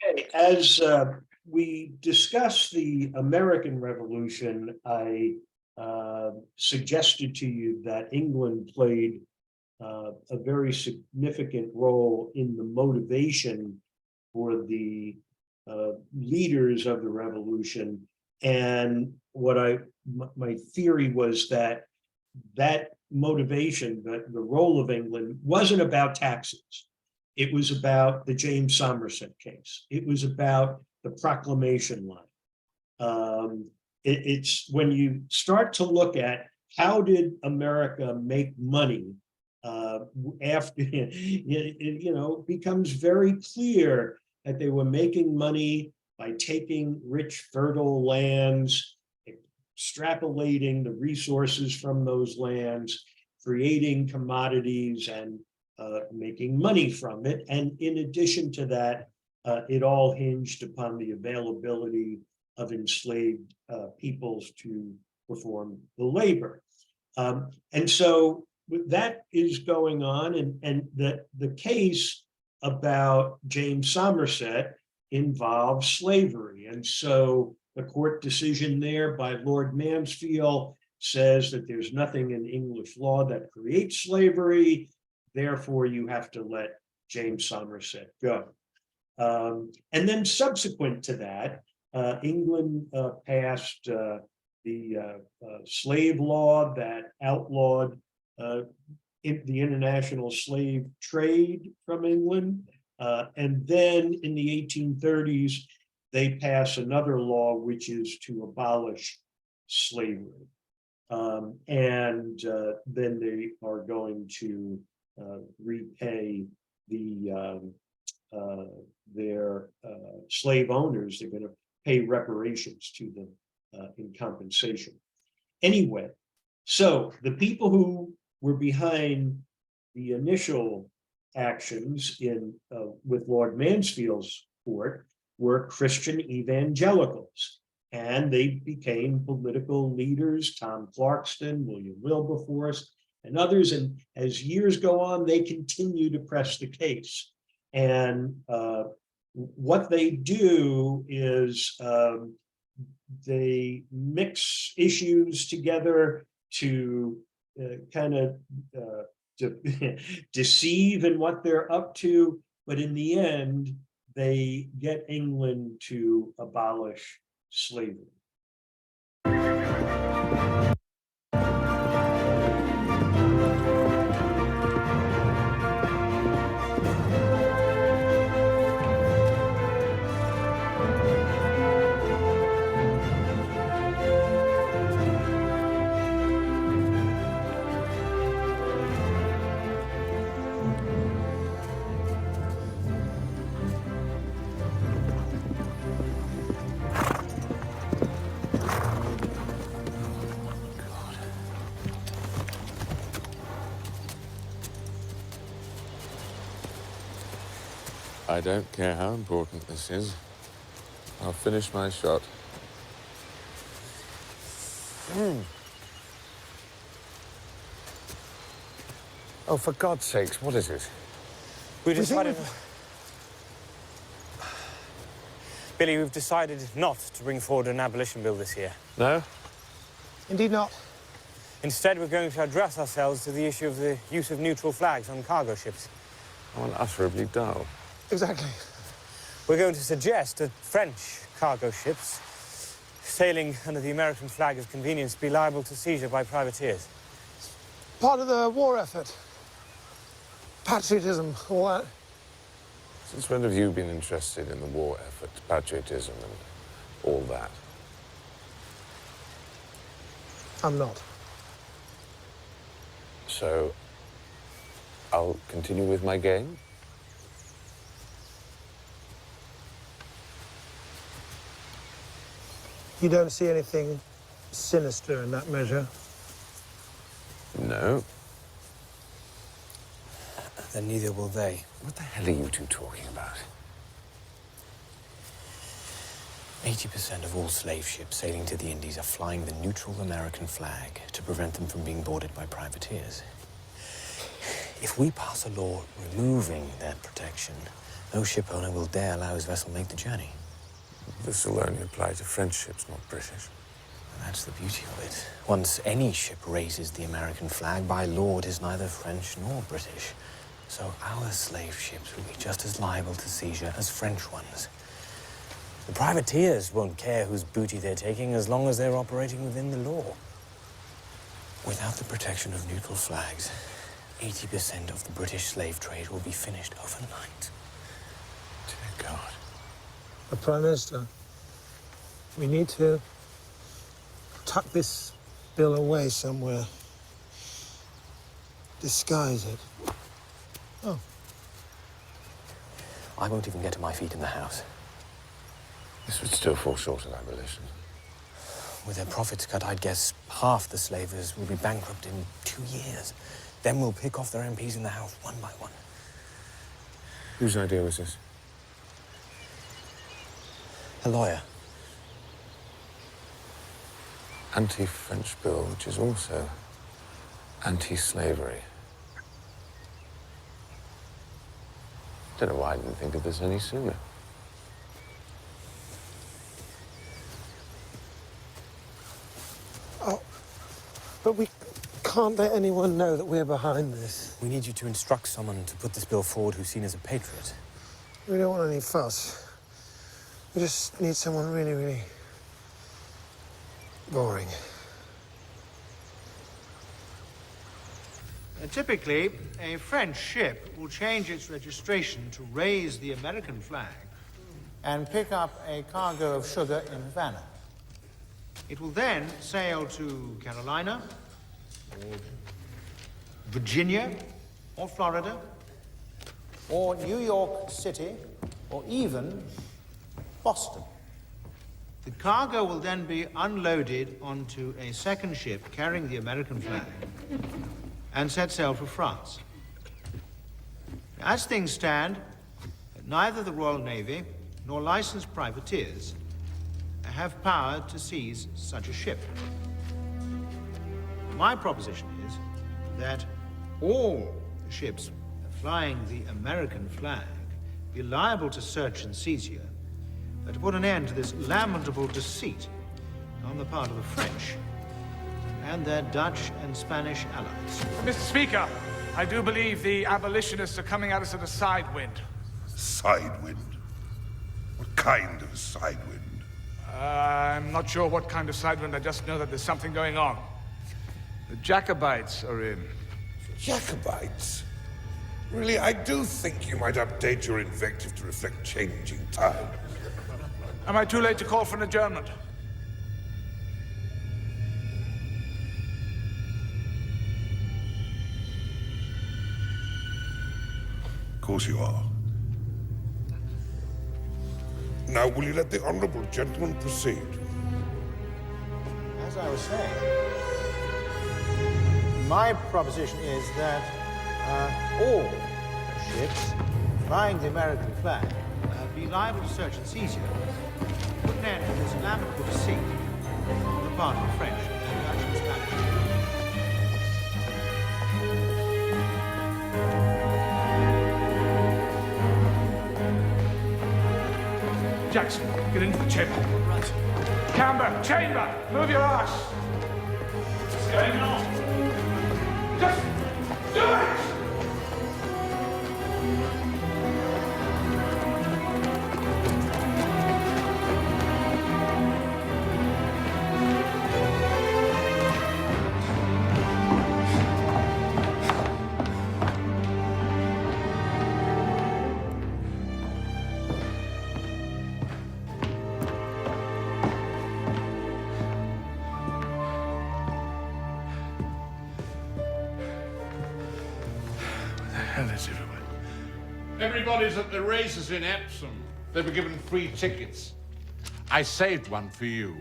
Okay, as we discuss the American Revolution, I suggested to you that England played a very significant role in the motivation for the leaders of the revolution. And my theory was that motivation, that the role of England wasn't about taxes. It was about the James Somerset case. It was about the proclamation line. It's when you start to look at how did America make money after, it becomes very clear that they were making money by taking rich, fertile lands, extrapolating the resources from those lands, creating commodities, and making money from it. And in addition to that, it all hinged upon the availability of enslaved peoples to perform the labor. And so that is going on, and the case about James Somerset involves slavery. And so the court decision there by Lord Mansfield says that there's nothing in English law that creates slavery, therefore you have to let James Somerset go. And then subsequent to that, England passed the slave law that outlawed the international slave trade from England. And then in the 1830s, they pass another law, which is to abolish slavery. And then they are going to repay their slave owners. They're going to pay reparations to them in compensation. Anyway, so the people who were behind the initial actions with Lord Mansfield's court were Christian evangelicals, and they became political leaders, Tom Clarkston, William Wilberforce, and others. And as years go on, they continue to press the case. And what they do is they mix issues together to kind of deceive in what they're up to, but in the end, they get England to abolish slavery. I don't care how important this is. I'll finish my shot. Oh, for God's sakes, what is it? We decided... Billy, we've decided not to bring forward an abolition bill this year. No? Indeed not. Instead, we're going to address ourselves to the issue of the use of neutral flags on cargo ships. How unutterably dull. Exactly. We're going to suggest that French cargo ships sailing under the American flag of convenience be liable to seizure by privateers. Part of the war effort. Patriotism, all that. Since when have you been interested in the war effort, patriotism and all that? I'm not. So, I'll continue with my game? You don't see anything sinister in that measure? No. Then neither will they. What the hell are you two talking about? 80% of all slave ships sailing to the Indies are flying the neutral American flag to prevent them from being boarded by privateers. If we pass a law removing that protection, No ship owner will dare allow his vessel make the journey. This will only apply to French ships, not British. And that's the beauty of it. Once any ship raises the American flag, by law it is neither French nor British. So our slave ships will be just as liable to seizure as French ones. The privateers won't care whose booty they're taking as long as they're operating within the law. Without the protection of neutral flags, 80% of the British slave trade will be finished overnight. Dear God. But Prime Minister, we need to tuck this bill away somewhere. Disguise it. Oh. I won't even get to my feet in the House. This would still fall short of abolition. With their profits cut, I'd guess half the slavers will be bankrupt in 2 years. Then we'll pick off their MPs in the House one by one. Whose idea was this? A lawyer. Anti-French bill, which is also anti-slavery. Don't know why I didn't think of this any sooner. Oh, but we can't let anyone know that we're behind this. We need you to instruct someone to put this bill forward who's seen as a patriot. We don't want any fuss. We just need someone really, really boring. Typically, a French ship will change its registration to raise the American flag and pick up a cargo of sugar in Havana. It will then sail to Carolina, or Virginia, or Florida, or New York City, or even Boston. The cargo will then be unloaded onto a second ship carrying the American flag and set sail for France. As things stand, neither the Royal Navy nor licensed privateers have power to seize such a ship. My proposition is that all ships flying the American flag be liable to search and seizure to put an end to this lamentable deceit on the part of the French and their Dutch and Spanish allies. Mr. Speaker, I do believe the abolitionists are coming at us at a side wind. Side wind? What kind of side wind? I'm not sure what kind of side wind, I just know that there's something going on. The Jacobites are in. Jacobites? Really, I do think you might update your invective to reflect changing times. Am I too late to call for an adjournment? Of course you are. Now, will you let the honourable gentleman proceed? As I was saying, my proposition is that all ships flying the American flag be liable to search and seizure, put an end to this lamentable deceit on the part of the French and Dutch and Spanish. Jackson, get into the chamber. Right. Camber, chamber, move your ass. What's going on? Just do it! Everybody's at the races in Epsom. They were given free tickets. I saved one for you.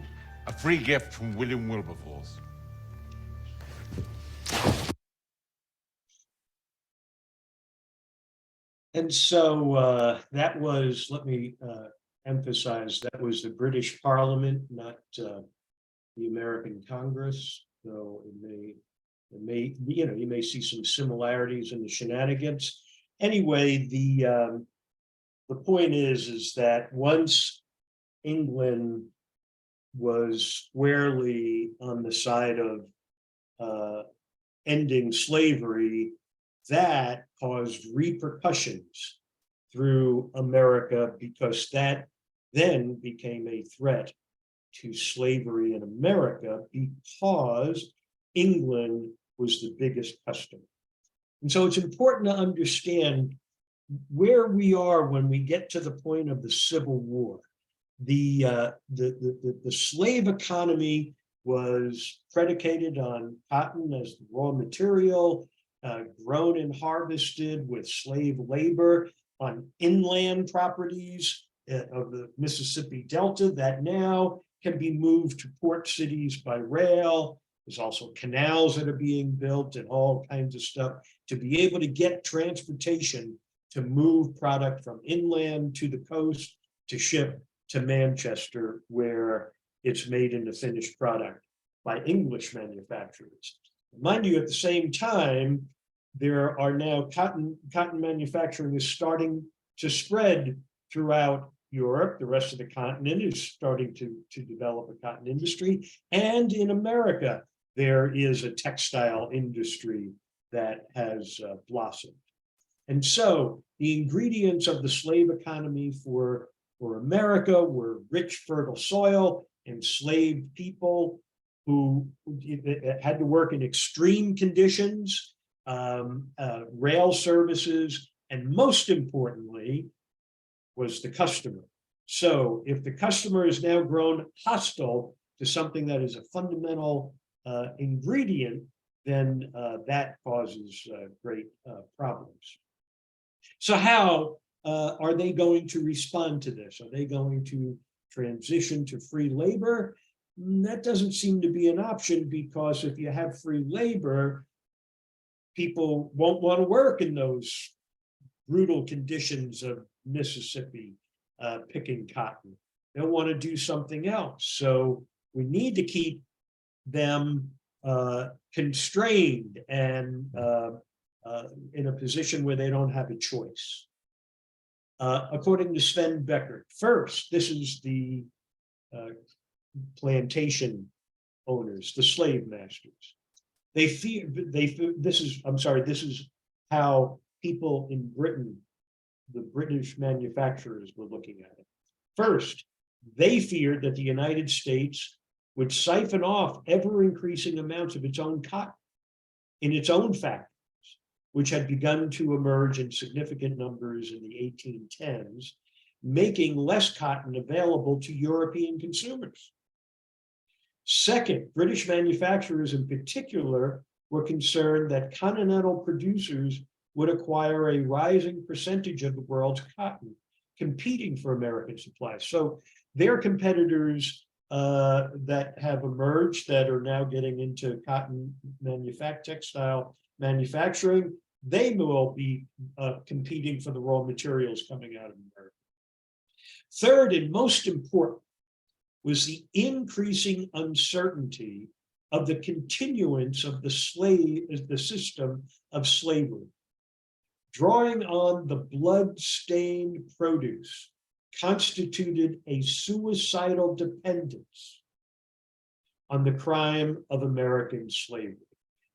A free gift from William Wilberforce. And so that was, let me emphasize, that was the British Parliament, not the American Congress. So it may, you may see some similarities in the shenanigans. Anyway, the point is that once England was squarely on the side of ending slavery, that caused repercussions through America, because that then became a threat to slavery in America, because England was the biggest customer. And so it's important to understand where we are when we get to the point of the Civil War. The slave economy was predicated on cotton as the raw material, grown and harvested with slave labor on inland properties of the Mississippi Delta that now can be moved to port cities by rail. There's also canals that are being built and all kinds of stuff to be able to get transportation to move product from inland to the coast to ship to Manchester, where it's made into finished product by English manufacturers. Mind you, at the same time, there are now cotton manufacturing is starting to spread throughout Europe. The rest of the continent is starting to develop a cotton industry. And in America, there is a textile industry that has blossomed. And so the ingredients of the slave economy for America were rich, fertile soil, enslaved people who had to work in extreme conditions, rail services, and most importantly, was the customer. So if the customer is now grown hostile to something that is a fundamental ingredient, then that causes great problems. So how are they going to respond to this? Are they going to transition to free labor? That doesn't seem to be an option, because if you have free labor, people won't want to work in those brutal conditions of Mississippi picking cotton. They'll want to do something else. So we need to keep them constrained and in a position where they don't have a choice. According to Sven Beckert, first, this is the plantation owners, the slave masters. This is how people in Britain, the British manufacturers, were looking at it. First, they feared that the United States would siphon off ever-increasing amounts of its own cotton in its own factories, which had begun to emerge in significant numbers in the 1810s, making less cotton available to European consumers. Second, British manufacturers in particular were concerned that continental producers would acquire a rising percentage of the world's cotton, competing for American supplies. So their competitors that have emerged that are now getting into cotton textile manufacturing, they will be competing for the raw materials coming out of America. Third, and most important, was the increasing uncertainty of the continuance of the system of slavery. Drawing on the blood-stained produce constituted a suicidal dependence on the crime of American slavery.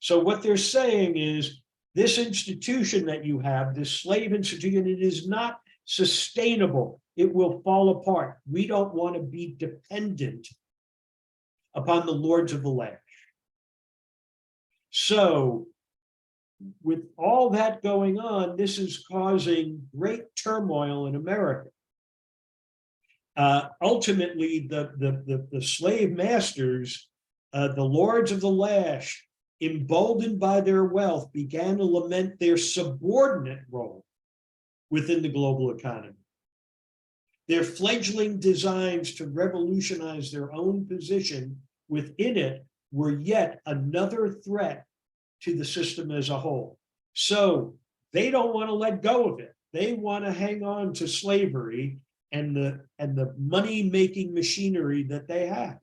So what they're saying is, this institution that you have, this slave institution, it is not sustainable. It will fall apart. We don't want to be dependent upon the lords of the land. So with all that going on, this is causing great turmoil in America. Ultimately, the slave masters, the lords of the lash, emboldened by their wealth, began to lament their subordinate role within the global economy. Their fledgling designs to revolutionize their own position within it were yet another threat to the system as a whole. So they don't want to let go of it. They want to hang on to slavery and the money-making machinery that they have.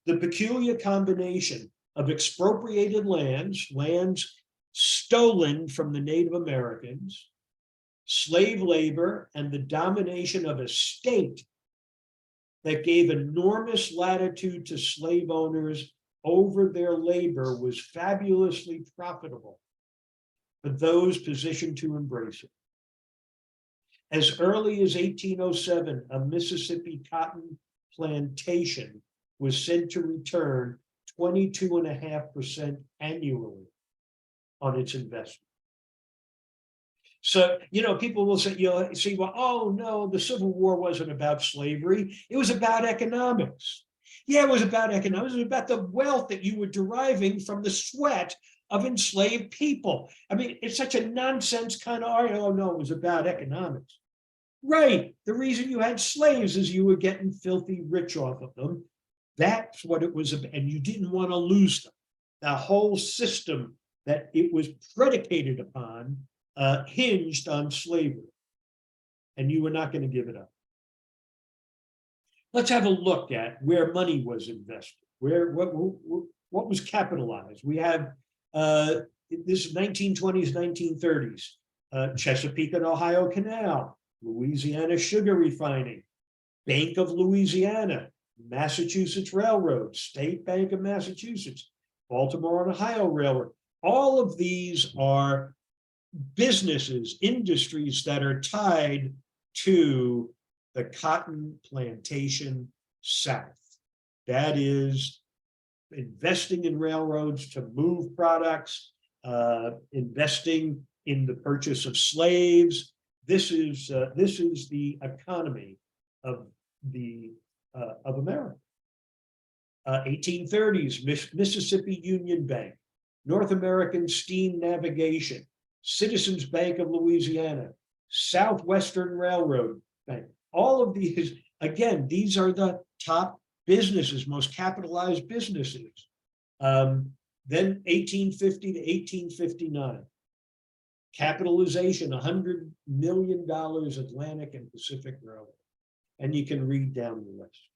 The peculiar combination of expropriated lands stolen from the Native Americans, slave labor and the domination of a state that gave enormous latitude to slave owners over their labor was fabulously profitable for those positioned to embrace it. As early as 1807, a Mississippi cotton plantation was said to return 22.5% annually on its investment. So, people will say, well, oh no, the Civil War wasn't about slavery. It was about economics. Yeah, it was about economics. It was about the wealth that you were deriving from the sweat of enslaved people. I mean, it's such a nonsense kind of argument. Oh no, it was about economics. Right. The reason you had slaves is you were getting filthy rich off of them. That's what it was about. And you didn't want to lose them. The whole system that it was predicated upon hinged on slavery. And you were not going to give it up. Let's have a look at where money was invested, what was capitalized. We have this is 1920s, 1930s, Chesapeake and Ohio Canal, Louisiana sugar refining, Bank of Louisiana, Massachusetts Railroad, State Bank of Massachusetts, Baltimore and Ohio Railroad. All of these are businesses, industries that are tied to the cotton plantation South. That is investing in railroads to move products, investing in the purchase of slaves. This is the economy of America. 1830s, Mississippi Union Bank, North American Steam Navigation, Citizens Bank of Louisiana, Southwestern Railroad Bank. All of these, again, these are the top businesses, most capitalized businesses. Then 1850 to 1859, capitalization, $100 million Atlantic and Pacific Railroad. And you can read down the list.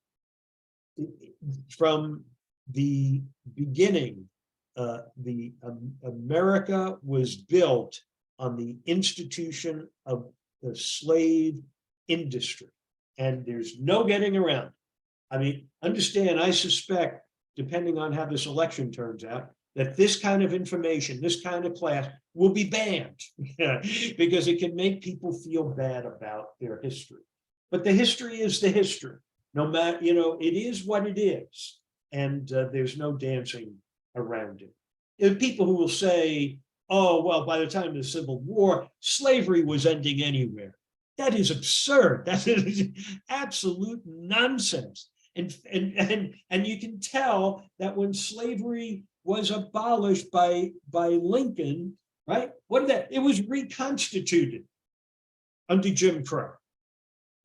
From the beginning, America was built on the institution of the slave industry, and there's no getting around. I mean, understand, I suspect, depending on how this election turns out, that this kind of information, this kind of class will be banned because it can make people feel bad about their history. But the history is the history. No matter, it is what it is. And there's no dancing around it. There are people who will say, oh, well, by the time of the Civil War, slavery was ending anywhere. That is absurd. That is absolute nonsense. And you can tell that when slavery was abolished by Lincoln, right? It was reconstituted under Jim Crow.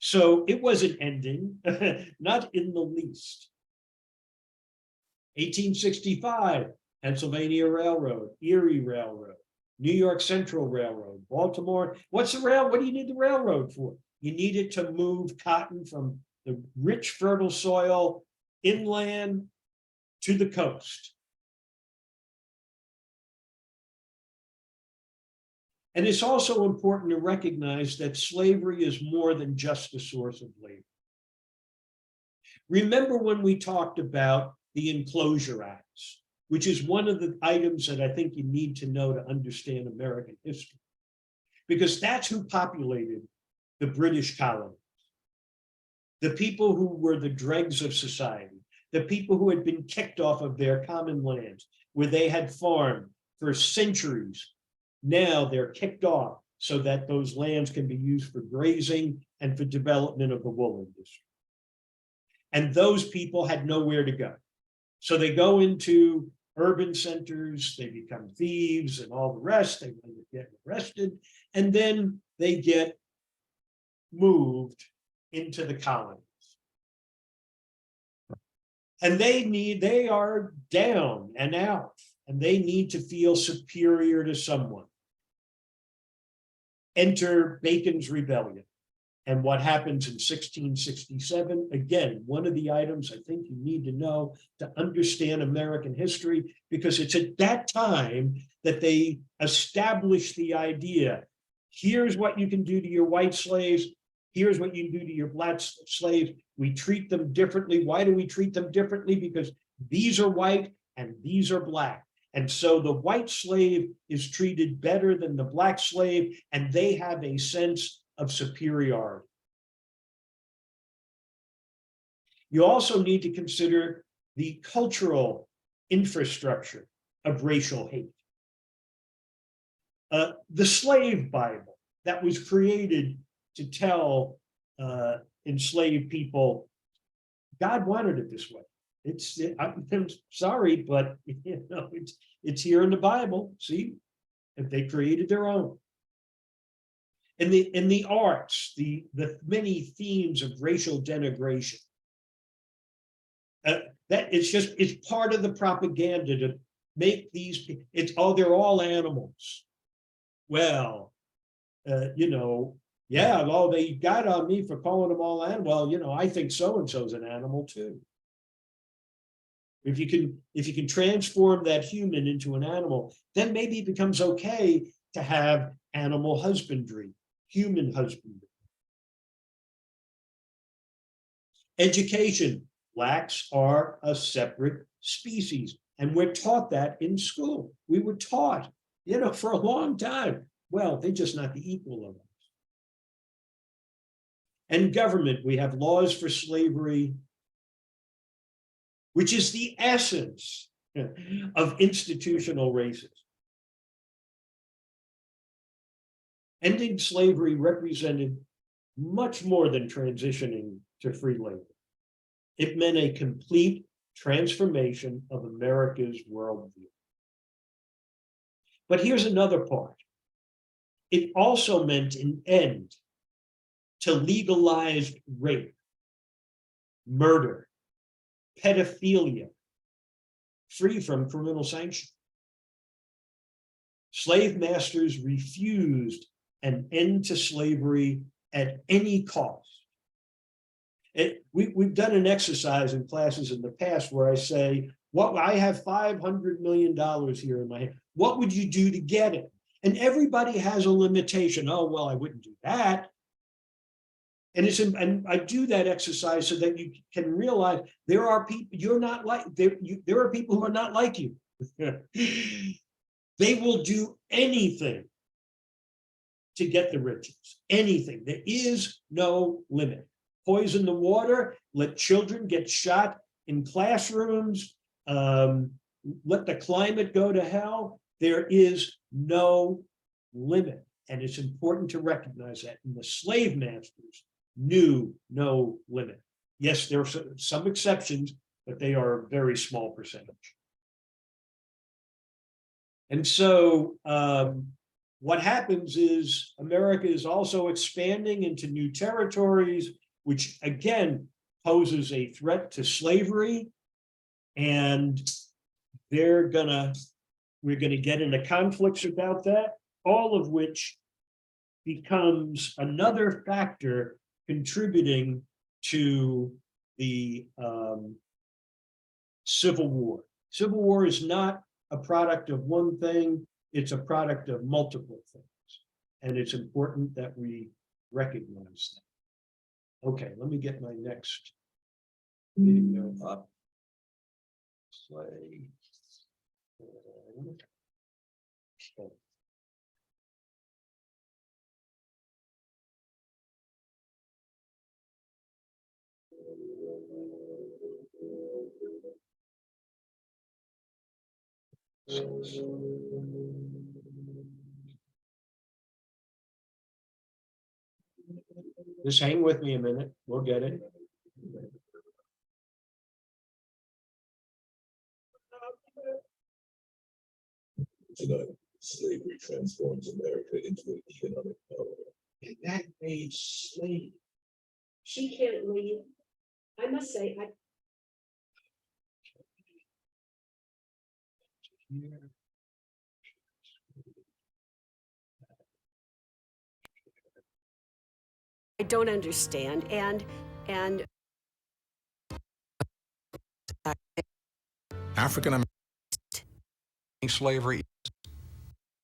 So it wasn't ending, not in the least. 1865, Pennsylvania Railroad, Erie Railroad, New York Central Railroad, Baltimore. What do you need the railroad for? You need it to move cotton from the rich, fertile soil inland to the coast. And it's also important to recognize that slavery is more than just a source of labor. Remember when we talked about the Enclosure Acts, which is one of the items that I think you need to know to understand American history, because that's who populated the British colonies. The people who were the dregs of society, the people who had been kicked off of their common lands, where they had farmed for centuries. Now they're kicked off so that those lands can be used for grazing and for development of the wool industry. And those people had nowhere to go. So they go into urban centers, they become thieves and all the rest, they get arrested, and then they get moved into the colonies. And they are down and out, and they need to feel superior to someone. Enter Bacon's Rebellion. And what happens in 1667, again, one of the items I think you need to know to understand American history, because it's at that time that they established the idea Here's what you can do to your white slaves. Here's what you can do to your black slaves. We treat them differently. Why do we treat them differently? Because these are white and these are black. And so the white slave is treated better than the black slave, and they have a sense of superiority. You also need to consider the cultural infrastructure of racial hate. The slave Bible that was created to tell enslaved people, God wanted it this way. I'm sorry, but it's here in the Bible. See, if they created their own. In the arts, the many themes of racial denigration. That it's part of the propaganda to make these people, they're all animals. Well, yeah, well, they got on me for calling them all animals. Well, I think so-and-so's an animal too. If you can transform that human into an animal, then maybe it becomes okay to have animal husbandry, human husbandry. Education, blacks are a separate species. And we're taught that in school. We were taught, for a long time. Well, they're just not the equal of us. And government, we have laws for slavery, which is the essence of institutional racism. Ending slavery represented much more than transitioning to free labor. It meant a complete transformation of America's worldview. But here's another part. It also meant an end to legalized rape, murder, pedophilia, free from criminal sanction. Slave masters refused an end to slavery at any cost. We've done an exercise in classes in the past where I say, I have $500 million here in my hand. What would you do to get it? And everybody has a limitation. Oh, well, I wouldn't do that. And I do that exercise so that you can realize there are people you're not like. There are people who are not like you. They will do anything to get the riches. Anything. There is no limit. Poison the water. Let children get shot in classrooms. Let the climate go to hell. There is no limit. And it's important to recognize that. And the slave masters knew no limit. Yes, there are some exceptions, but they are a very small percentage. And so what happens is America is also expanding into new territories, which again poses a threat to slavery. And we're gonna get into conflicts about that, all of which becomes another factor contributing to the Civil War. Civil War is not a product of one thing, it's a product of multiple things. And it's important that we recognize that. Okay, let me get my next video up. Play. Okay. Just hang with me a minute, we'll get it. Slavery transforms America into an economic power. And that made slavery. She can't leave. I must say, I don't understand, and African American slavery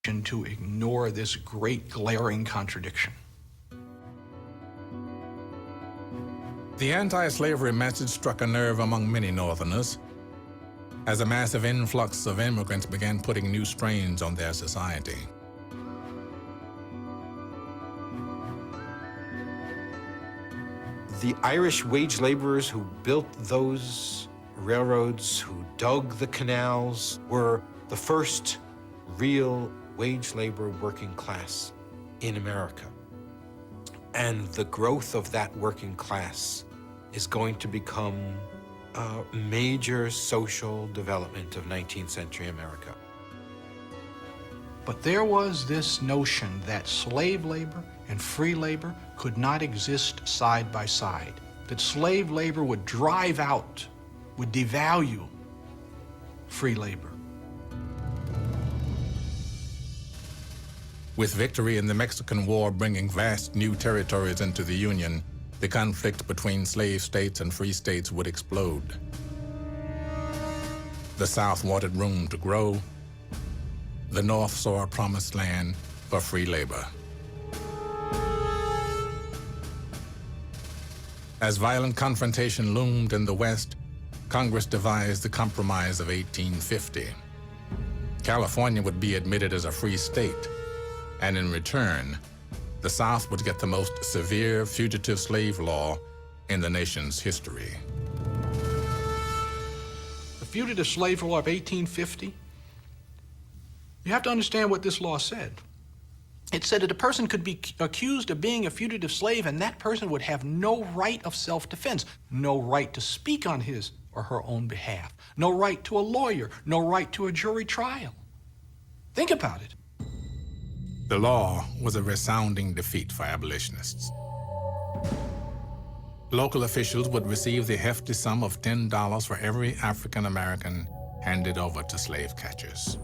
to ignore this great glaring contradiction. The anti-slavery message struck a nerve among many Northerners as a massive influx of immigrants began putting new strains on their society. The Irish wage laborers who built those railroads, who dug the canals, were the first real wage labor working class in America. And the growth of that working class is going to become a major social development of 19th century America. But there was this notion that slave labor and free labor could not exist side by side, that slave labor would drive out, would devalue free labor. With victory in the Mexican War bringing vast new territories into the Union, the conflict between slave states and free states would explode. The South wanted room to grow. The North saw a promised land for free labor. As violent confrontation loomed in the West, Congress devised the Compromise of 1850. California would be admitted as a free state, and in return, the South would get the most severe fugitive slave law in the nation's history. The Fugitive Slave Law of 1850, you have to understand what this law said. It said that a person could be accused of being a fugitive slave and that person would have no right of self-defense, no right to speak on his or her own behalf, no right to a lawyer, no right to a jury trial. Think about it. The law was a resounding defeat for abolitionists. Local officials would receive the hefty sum of $10 for every African American handed over to slave catchers.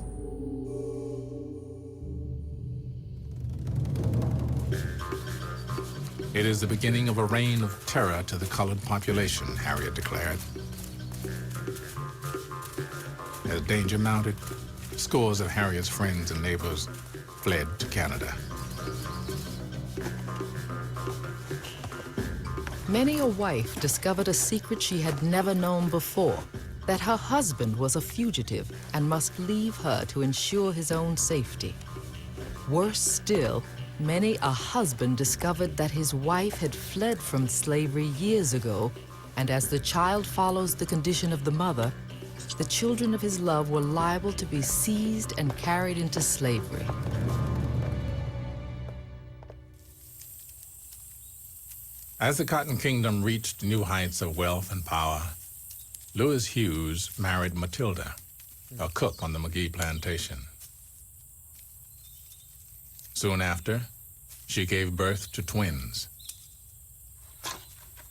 It is the beginning of a reign of terror to the colored population, Harriet declared. As danger mounted, scores of Harriet's friends and neighbors fled to Canada. Many a wife discovered a secret she had never known before, that her husband was a fugitive and must leave her to ensure his own safety. Worse still, many a husband discovered that his wife had fled from slavery years ago, and as the child follows the condition of the mother, the children of his love were liable to be seized and carried into slavery. As the Cotton Kingdom reached new heights of wealth and power, Lewis Hughes married Matilda, a cook on the McGee plantation. Soon after, she gave birth to twins.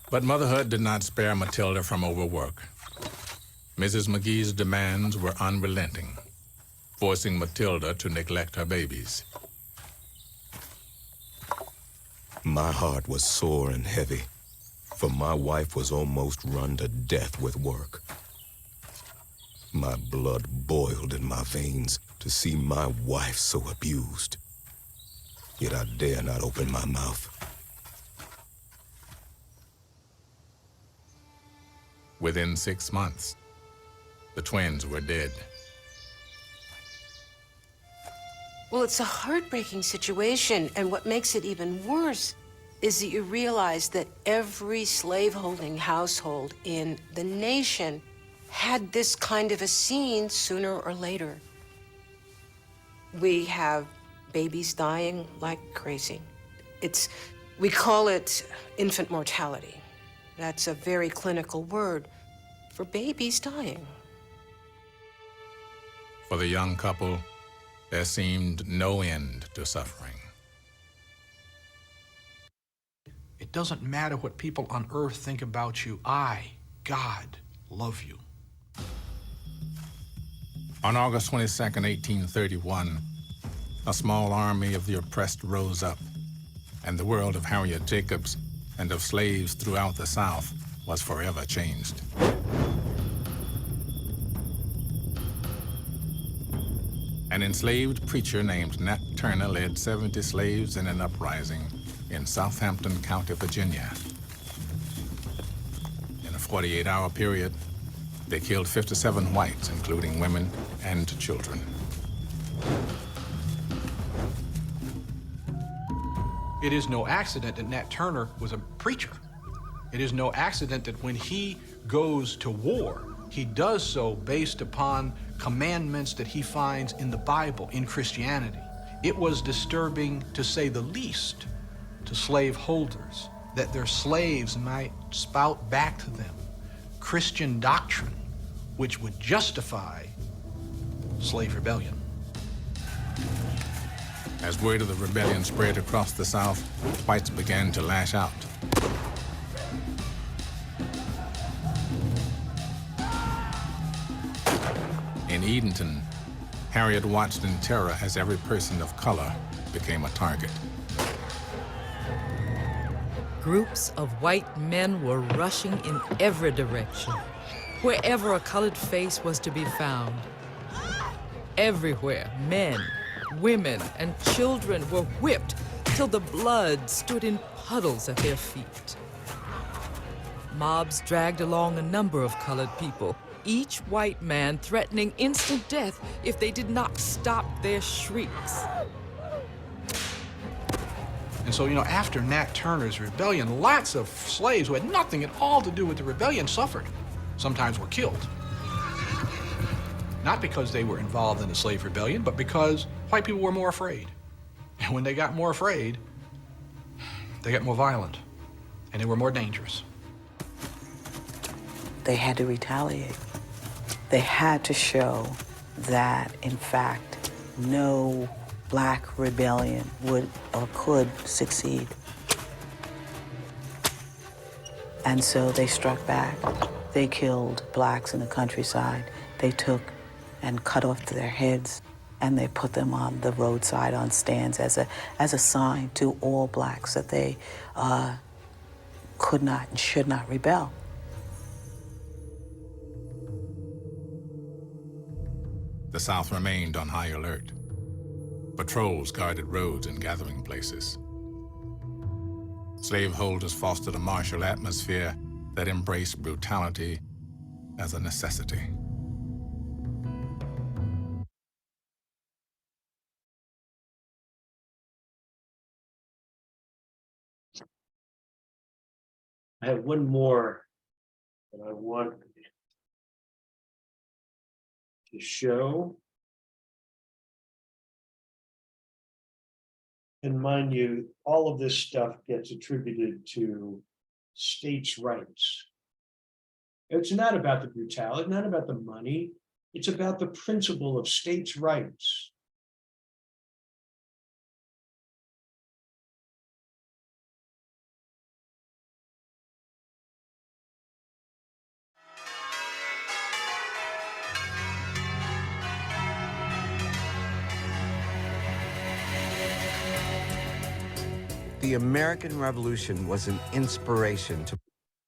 But motherhood did not spare Matilda from overwork. Mrs. McGee's demands were unrelenting, forcing Matilda to neglect her babies. My heart was sore and heavy, for my wife was almost run to death with work. My blood boiled in my veins to see my wife so abused. Yet I dare not open my mouth. Within 6 months, the twins were dead. Well, it's a heartbreaking situation, and what makes it even worse is that you realize that every slaveholding household in the nation had this kind of a scene sooner or later. We have babies dying like crazy. We call it infant mortality. That's a very clinical word for babies dying. For the young couple, there seemed no end to suffering. It doesn't matter what people on earth think about you. I, God, love you. On August 22nd, 1831, a small army of the oppressed rose up, and the world of Harriet Jacobs and of slaves throughout the South was forever changed. An enslaved preacher named Nat Turner led 70 slaves in an uprising in Southampton County, Virginia. In a 48-hour period, they killed 57 whites, including women and children. It is no accident that Nat Turner was a preacher. It is no accident that when he goes to war, he does so based upon commandments that he finds in the Bible, in Christianity. It was disturbing, to say the least, to slaveholders that their slaves might spout back to them Christian doctrine which would justify slave rebellion. As word of the rebellion spread across the South, whites began to lash out. In Edenton, Harriet watched in terror as every person of color became a target. Groups of white men were rushing in every direction, wherever a colored face was to be found. Everywhere, men, women, and children were whipped till the blood stood in puddles at their feet. Mobs dragged along a number of colored people, each white man threatening instant death if they did not stop their shrieks. And so, after Nat Turner's rebellion, lots of slaves who had nothing at all to do with the rebellion suffered. Sometimes were killed. Not because they were involved in the slave rebellion, but because white people were more afraid. And when they got more afraid, they got more violent, and they were more dangerous. They had to retaliate. They had to show that, in fact, no black rebellion would or could succeed. And so they struck back. They killed blacks in the countryside. They took and cut off their heads, and they put them on the roadside on stands as a sign to all blacks that they could not and should not rebel. The South remained on high alert. Patrols guarded roads and gathering places. Slaveholders fostered a martial atmosphere that embraced brutality as a necessity. I have one more that I want to show. And mind you, all of this stuff gets attributed to states' rights. It's not about the brutality, not about the money. It's about the principle of states' rights. The American Revolution was an inspiration to...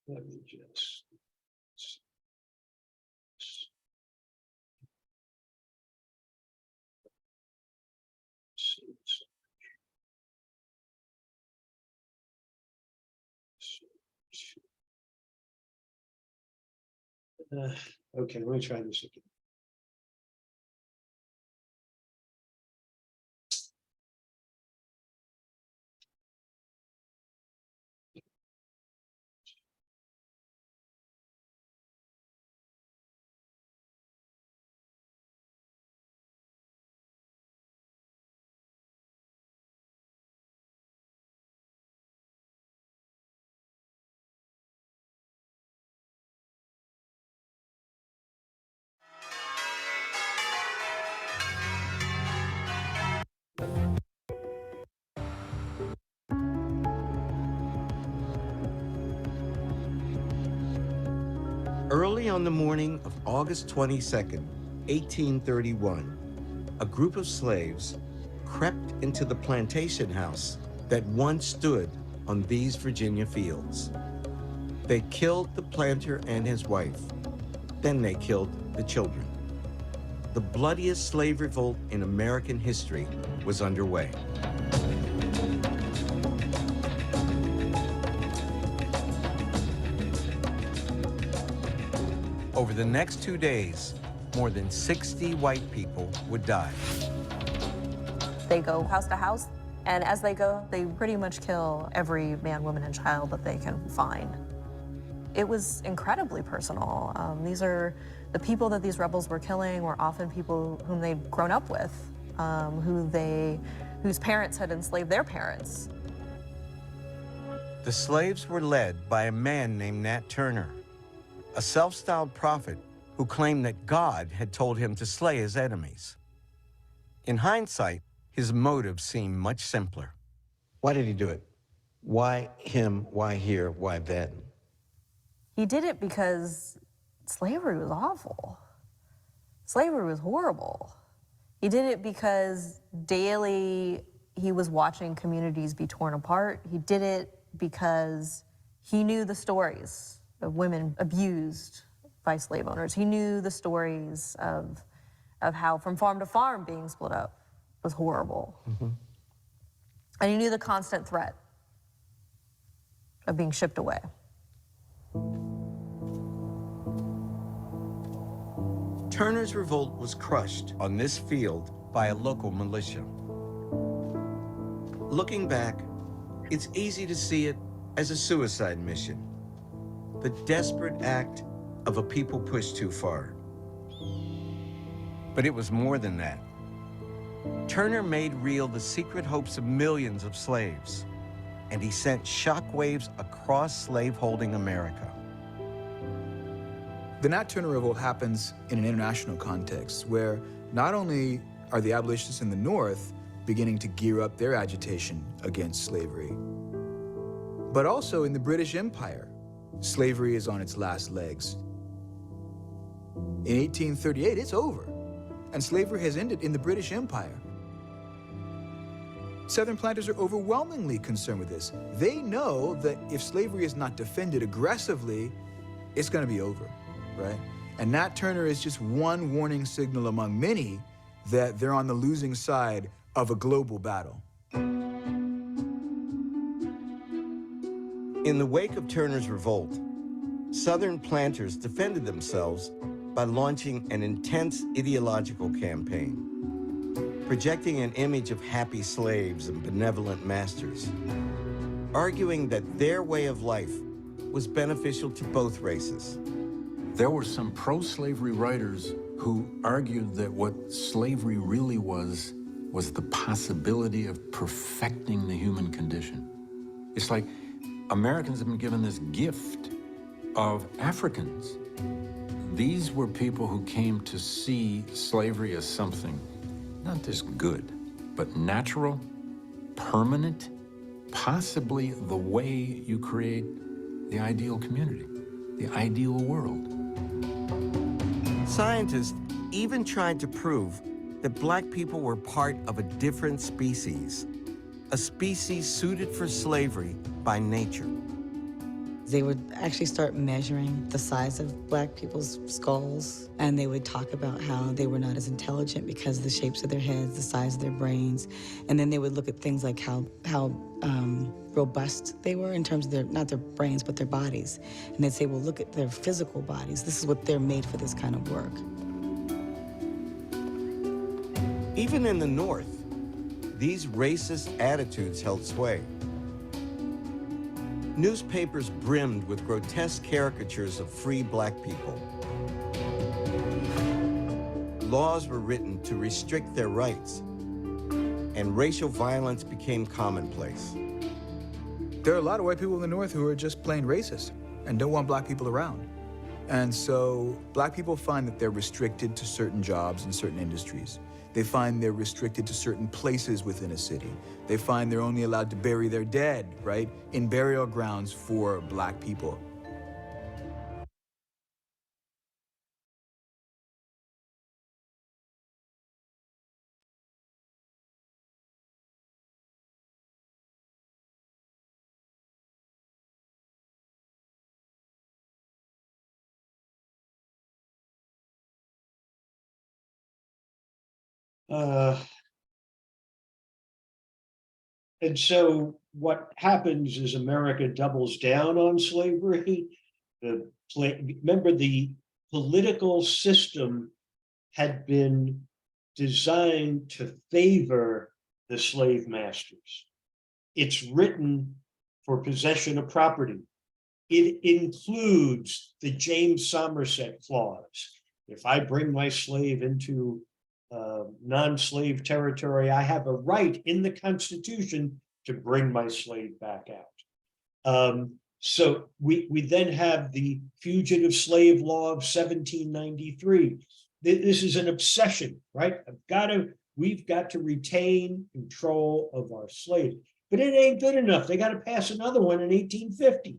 Let me just... Okay, let me try this again. Early on the morning of August 22nd, 1831, a group of slaves crept into the plantation house that once stood on these Virginia fields. They killed the planter and his wife. Then they killed the children. the bloodiest slave revolt in American history was underway. Over the next 2 days, more than 60 white people would die. They go house to house, and as they go, they pretty much kill every man, woman, and child that they can find. It was incredibly personal. The people that these rebels were killing were often people whom they'd grown up with, whose parents had enslaved their parents. The slaves were led by a man named Nat Turner, a self-styled prophet who claimed that God had told him to slay his enemies. In hindsight, his motives seem much simpler. Why did he do it? Why him? Why here? Why then? He did it because slavery was awful. Slavery was horrible. He did it because daily he was watching communities be torn apart. He did it because he knew the stories of women abused by slave owners. He knew the stories of how from farm to farm being split up was horrible. And he knew the constant threat of being shipped away. Turner's revolt was crushed on this field by a local militia. Looking back, it's easy to see it as a suicide mission, the desperate act of a people pushed too far. But it was more than that. Turner made real the secret hopes of millions of slaves, and he sent shockwaves across slaveholding America. The Nat Turner Revolt happens in an international context where not only are the abolitionists in the North beginning to gear up their agitation against slavery, but also in the British Empire, slavery is on its last legs. In 1838, it's over, and slavery has ended in the British Empire. Southern planters are overwhelmingly concerned with this. They know that if slavery is not defended aggressively, it's going to be over, right? And Nat Turner is just one warning signal among many that they're on the losing side of a global battle. In the wake of Turner's revolt, Southern planters defended themselves by launching an intense ideological campaign, projecting an image of happy slaves and benevolent masters, arguing that their way of life was beneficial to both races. There were some pro-slavery writers who argued that what slavery really was the possibility of perfecting the human condition. It's like Americans have been given this gift of Africans. These were people who came to see slavery as something not just good, but natural, permanent, possibly the way you create the ideal community, the ideal world. Scientists even tried to prove that black people were part of a different species, a species suited for slavery by nature. They would actually start measuring the size of black people's skulls, and they would talk about how they were not as intelligent because of the shapes of their heads, the size of their brains, and then they would look at things like how robust they were in terms of their, not their brains, but their bodies. And they'd say, well, look at their physical bodies. This is what they're made for, this kind of work. Even in the North, these racist attitudes held sway. Newspapers brimmed with grotesque caricatures of free black people. Laws were written to restrict their rights, and racial violence became commonplace. There are a lot of white people in the North who are just plain racist and don't want black people around. And so black people find that they're restricted to certain jobs in certain industries. They find they're restricted to certain places within a city. They find they're only allowed to bury their dead, right, in burial grounds for black people. And so what happens is America doubles down on slavery. Remember, the political system had been designed to favor the slave masters. It's written for possession of property. It includes the James Somerset Clause. If I bring my slave into non-slave territory, I have a right in the Constitution to bring my slave back out. So we then have the Fugitive Slave Law of 1793. This is an obsession, right? We've got to retain control of our slaves. But it ain't good enough. They got to pass another one in 1850.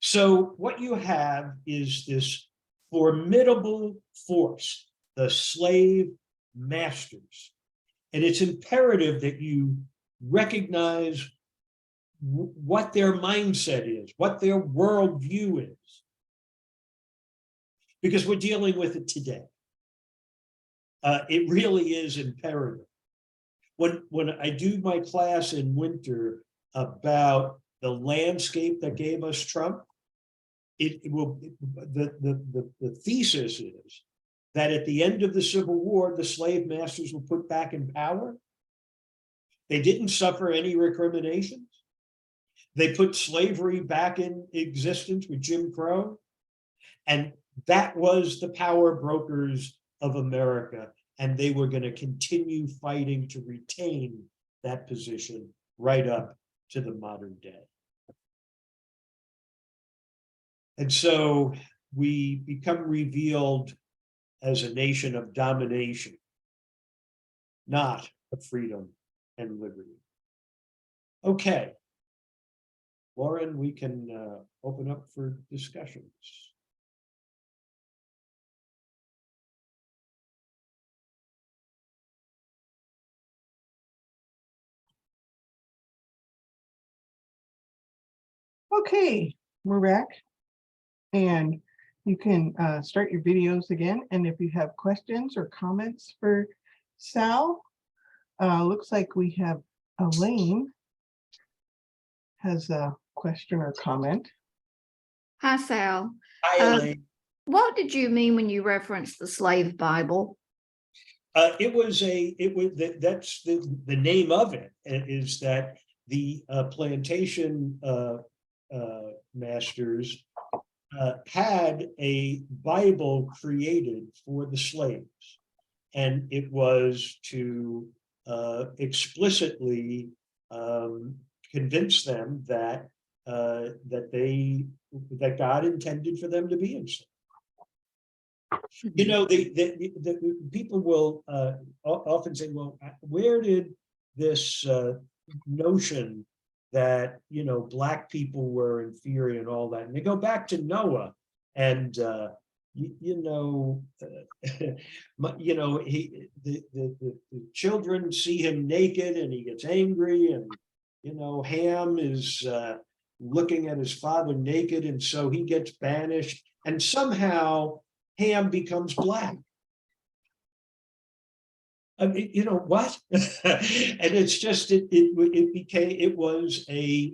So what you have is this formidable force, the slave masters. And it's imperative that you recognize what their mindset is, what their worldview is, because we're dealing with it today. It really is imperative. When I do my class in winter about the landscape that gave us Trump, the thesis is that at the end of the Civil War, the slave masters were put back in power. They didn't suffer any recriminations. They put slavery back in existence with Jim Crow. And that was the power brokers of America. And they were going to continue fighting to retain that position right up to the modern day. And so we become revealed as a nation of domination, not of freedom and liberty. Okay. Lauren, we can open up for discussions. Okay, we're back. And you can start your videos again. And if you have questions or comments for Sal, looks like we have Elaine has a question or comment. Hi, Sal. Hi, Elaine. What did you mean when you referenced the slave Bible? That's the name of it, is that the plantation masters had a Bible created for the slaves, and it was to explicitly convince them that that God intended for them to be enslaved. You know, the people will often say, well, where did this notion that, you know, Black people were inferior and all that? And they go back to Noah, and the children see him naked and he gets angry, and Ham is looking at his father naked, and so he gets banished, and somehow Ham becomes Black. I mean, you know what? And it's just it was a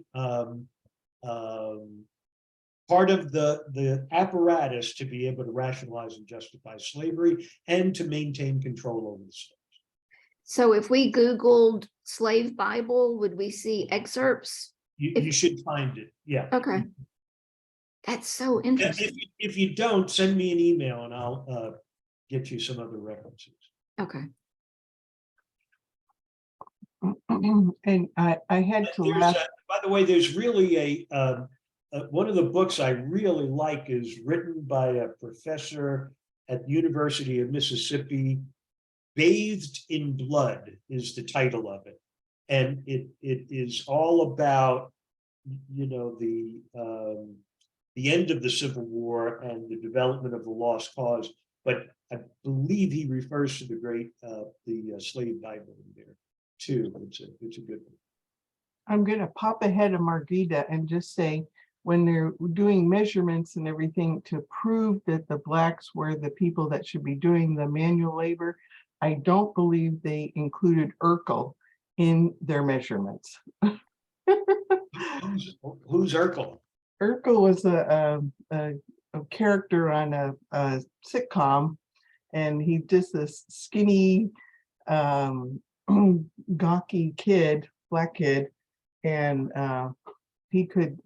part of the apparatus to be able to rationalize and justify slavery and to maintain control over the slaves. So if we Googled slave Bible, would we see excerpts? You should find it. Yeah. Okay. That's so interesting. If you don't, send me an email and I'll get you some other references. Okay. And I had to laugh. By the way, there's really one of the books I really like is written by a professor at the University of Mississippi. Bathed in Blood is the title of it. And it is all about, the end of the Civil War and the development of the lost cause. But I believe he refers to the great, the slave Bible in there too. It's a good one. I'm going to pop ahead of Margita and just say, when they're doing measurements and everything to prove that the blacks were the people that should be doing the manual labor, I don't believe they included Urkel in their measurements. Who's Urkel? Urkel was a character on a sitcom, and he just this skinny, gawky kid, black kid, and he could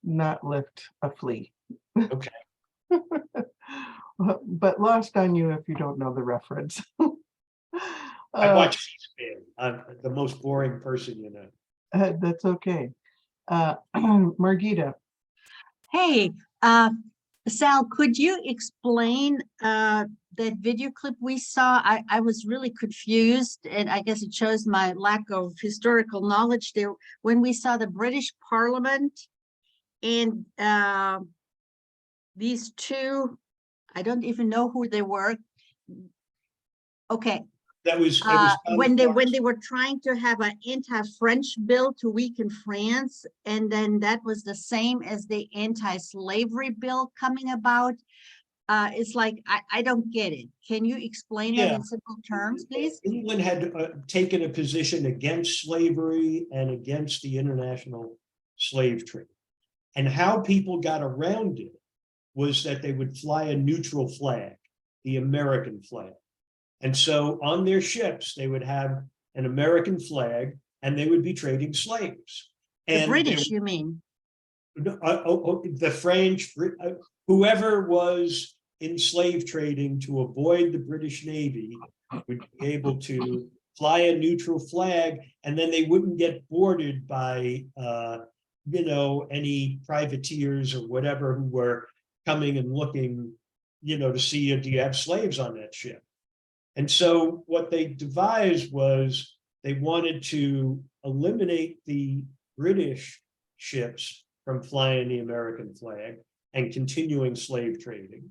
not lift a flea. Okay. But lost on you if you don't know the reference. I watch C-SPAN. I'm the most boring person you know. That's okay. Margita. Hey, Sal, could you explain that video clip we saw? I was really confused, and I guess it shows my lack of historical knowledge there. When we saw the British Parliament and these two, I don't even know who they were. Okay. That was when they were trying to have an anti-French bill to weaken France, and then that was the same as the anti-slavery bill coming about. It's like I don't get it. Can you explain it in simple terms, please? England had taken a position against slavery and against the international slave trade, and how people got around it was that they would fly a neutral flag, the American flag. And so on their ships, they would have an American flag and they would be trading slaves. And the British, you mean? The French, whoever was in slave trading to avoid the British Navy would be able to fly a neutral flag, and then they wouldn't get boarded by, any privateers or whatever who were coming and looking, to see, do you have slaves on that ship? And so what they devised was they wanted to eliminate the British ships from flying the American flag and continuing slave trading.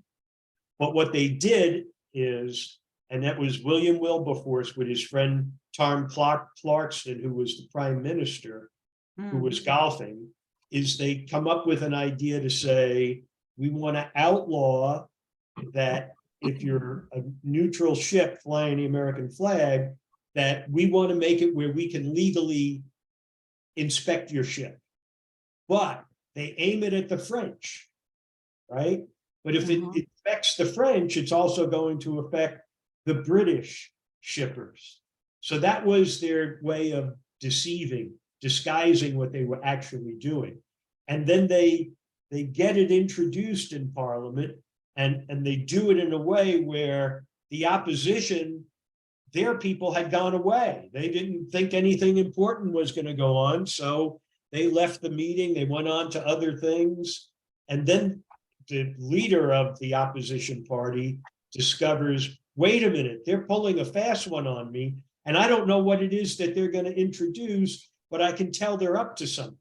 But what they did is, and that was William Wilberforce with his friend Tom Clarkston, who was the prime minister, who was golfing, is they come up with an idea to say, we want to outlaw that if you're a neutral ship flying the American flag, that we want to make it where we can legally inspect your ship. But they aim it at the French, right? But if it affects the French, it's also going to affect the British shippers. So that was their way of disguising what they were actually doing. And then they get it introduced in Parliament, and they do it in a way where the opposition, their people had gone away. They didn't think anything important was going to go on. So they left the meeting, they went on to other things. And then the leader of the opposition party discovers, wait a minute, they're pulling a fast one on me. And I don't know what it is that they're going to introduce, but I can tell they're up to something.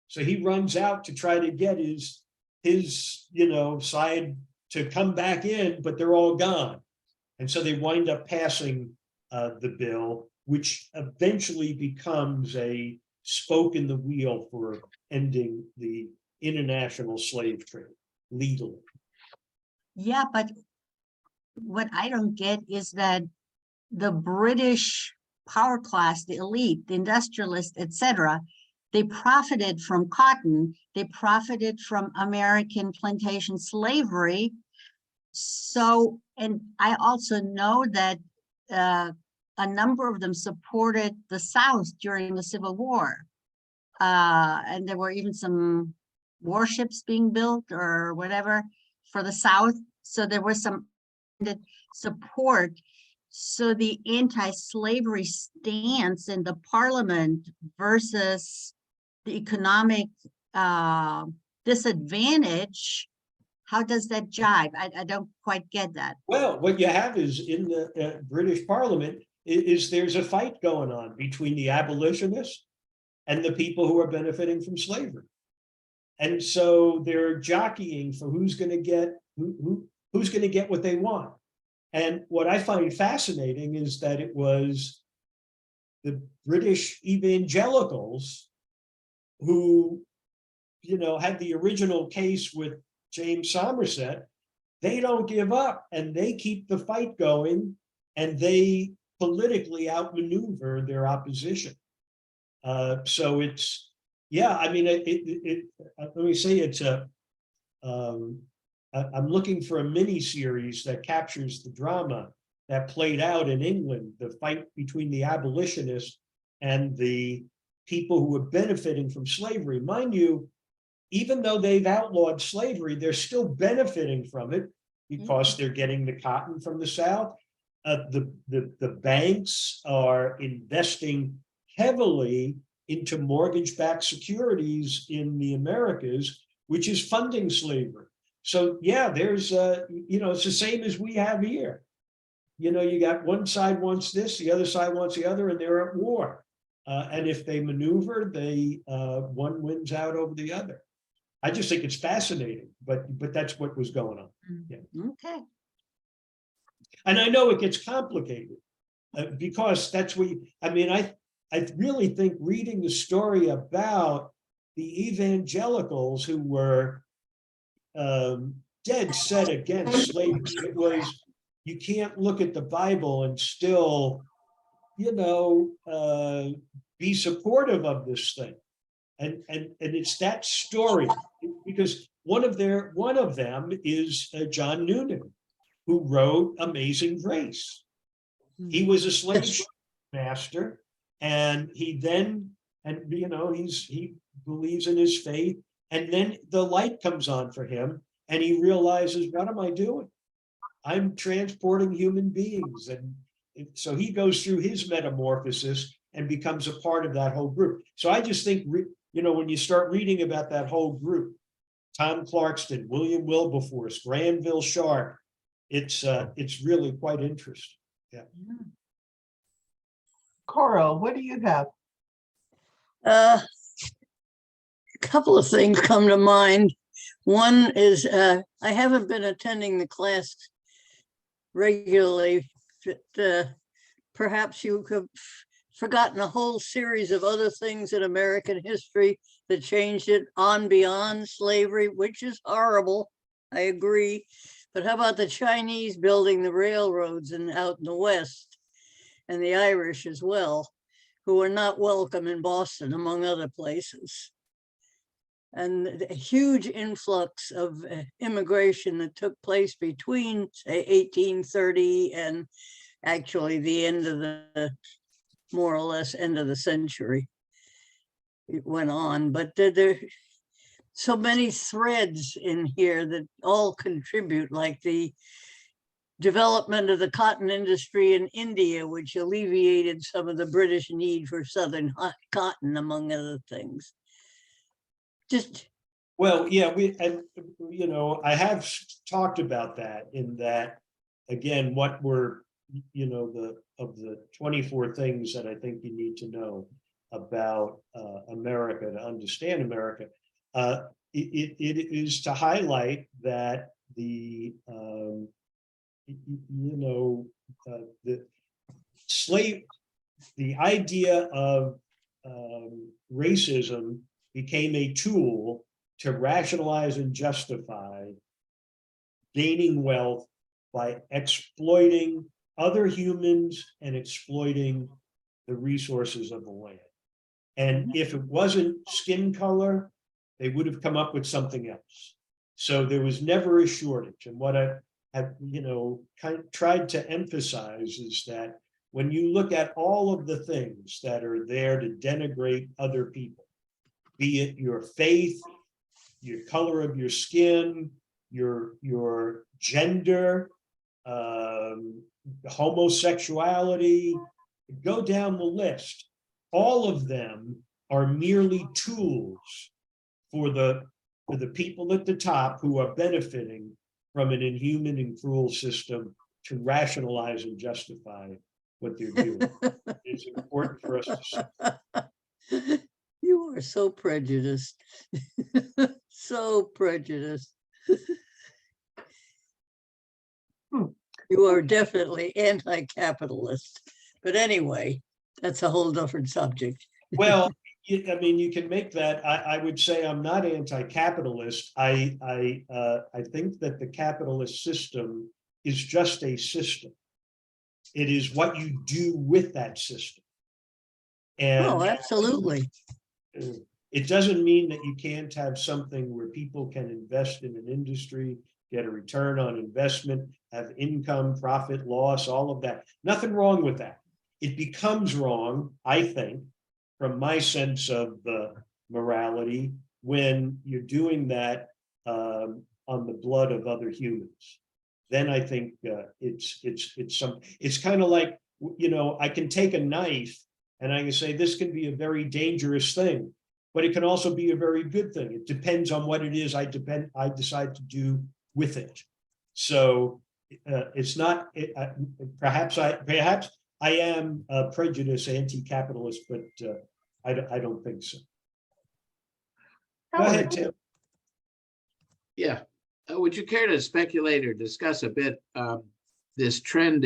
So he runs out to try to get his side to come back in, but they're all gone. And so they wind up passing the bill, which eventually becomes a spoke in the wheel for ending the international slave trade legally. Yeah, but what I don't get is that the British power class, the elite, the industrialists, etc., they profited from cotton, they profited from American plantation slavery. So, and I also know that a number of them supported the South during the Civil War. And there were even some warships being built or whatever for the South. So there was some support. So the anti-slavery stance in the Parliament versus the economic disadvantage, how does that jive? I don't quite get that. Well, what you have is in the British Parliament is there's a fight going on between the abolitionists and the people who are benefiting from slavery. And so they're jockeying for who's going to get who's going to get what they want. And what I find fascinating is that it was the British evangelicals who had the original case with James Somerset, they don't give up and they keep the fight going and they politically outmaneuver their opposition. So it's, yeah, I mean, let me say it's I'm looking for a mini series that captures the drama that played out in England, the fight between the abolitionists and the people who were benefiting from slavery. Mind you, even though they've outlawed slavery, they're still benefiting from it because they're getting the cotton from the South. The banks are investing heavily into mortgage-backed securities in the Americas, which is funding slavery. So yeah, there's it's the same as we have here. You got one side wants this, the other side wants the other, and they're at war. And if they maneuver, one wins out over the other. I just think it's fascinating, but that's what was going on. Yeah. Okay. And I know it gets complicated because that's I really think reading the story about the evangelicals who were dead set against slavery, it was, you can't look at the Bible and still, be supportive of this thing. And it's that story, because one of them is John Noonan, who wrote Amazing Grace. He was a slave master, and he believes in his faith, and then the light comes on for him, and he realizes, what am I doing? I'm transporting human beings, and so he goes through his metamorphosis and becomes a part of that whole group. So I just think, when you start reading about that whole group, Tom Clarkston, William Wilberforce, Granville Sharp, it's really quite interesting. Yeah. Coral, what do you have? A couple of things come to mind. One is I haven't been attending the class regularly, but perhaps you have forgotten a whole series of other things in American history that changed it on beyond slavery, which is horrible. I agree. But how about the Chinese building the railroads out in the West, and the Irish as well, who were not welcome in Boston, among other places. And a huge influx of immigration that took place between, say, 1830 and actually the end of the, more or less, end of the century. It went on, but there are so many threads in here that all contribute, like the development of the cotton industry in India, which alleviated some of the British need for southern cotton, among other things. Well, yeah, I have talked about that, in that, again, what were, of the 24 things that I think you need to know about America to understand America, it is to highlight that the idea of racism became a tool to rationalize and justify gaining wealth by exploiting other humans and exploiting the resources of the land. And if it wasn't skin color, they would have come up with something else. So there was never a shortage. And what I have, tried to emphasize is that when you look at all of the things that are there to denigrate other people, be it your faith, your color of your skin, your gender, homosexuality, go down the list. All of them are merely tools for the people at the top who are benefiting from an inhuman and cruel system to rationalize and justify what they're doing. It's important for us to see. You are so prejudiced. So prejudiced. You are definitely anti-capitalist. But anyway, that's a whole different subject. Well, I mean, you can make that. I would say I'm not anti-capitalist. I think that the capitalist system is just a system. It is what you do with that system. And Oh, absolutely. it doesn't mean that you can't have something where people can invest in an industry, get a return on investment, have income, profit, loss, all of that. Nothing wrong with that. It becomes wrong, I think, from my sense of morality, when you're doing that on the blood of other humans. Then I think it's kind of like, you know, I can take a knife and I can say this can be a very dangerous thing, but it can also be a very good thing. It depends on what it is I decide to do with it. So it's not. Perhaps I am prejudiced, anti-capitalist, but I don't think so. Go ahead, Tim. Yeah. Would you care to speculate or discuss a bit this trend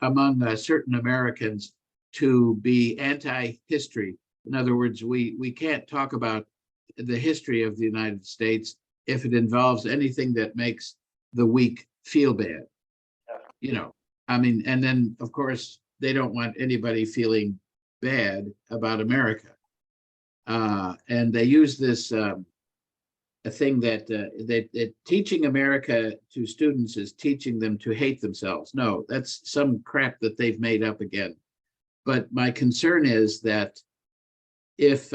among certain Americans to be anti-history? In other words, we can't talk about the history of the United States if it involves anything that makes the weak feel bad. You know, I mean, and then of course they don't want anybody feeling bad about America. And they use this a thing that teaching America to students is teaching them to hate themselves. No, that's some crap that they've made up again. But my concern is that if